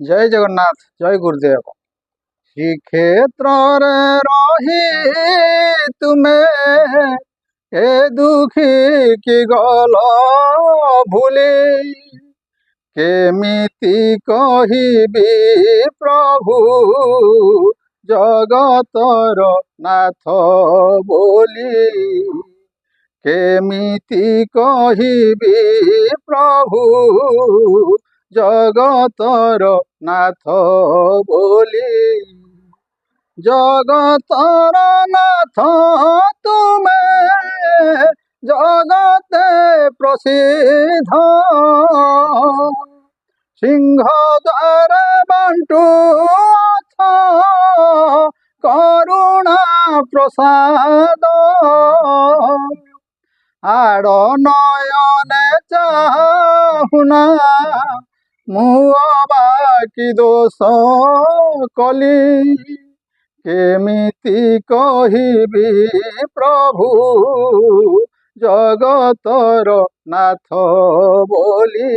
जय जगन्नाथ जय गुरुदेव। श्रीक्षेत्र रही तुम्हें ए दुखी की गल भूली केमिति कहिबी प्रभु जगतर नाथ बोली केमिति कहिबी प्रभु जगतर नाथ बोली जगतर नाथ तुमे जगते प्रसिद्ध सिंह द्वार बंटू करुणा प्रसाद आड़ नयने चाहुना मुआ कि दोष कली केमिति कहिबी प्रभु जगतर नाथ बोली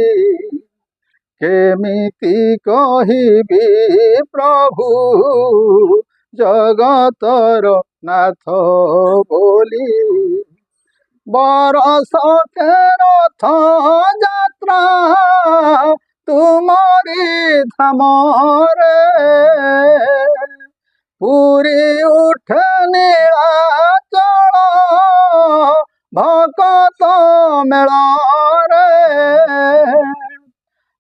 केमिति कहिबी प्रभु जगतर नाथ बोली बरस के रथ यात्रा तुमरी धाम रे पूरी उठ नीलाचल भकत मेल रे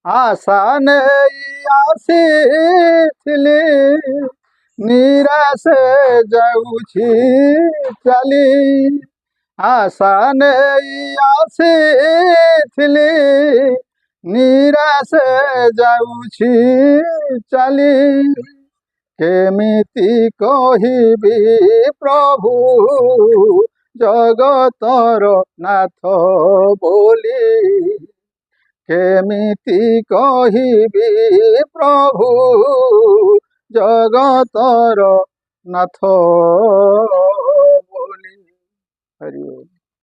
आशा नहीं आसीथिली निराशे जाऊछि चली आशा नहीं आसीथिली निराशे जाऊछि चली केमिति कहिबी प्रभु जगतर नाथ बोली केमिति कहिबी प्रभु जगतर नाथ बोली। हरि ओम।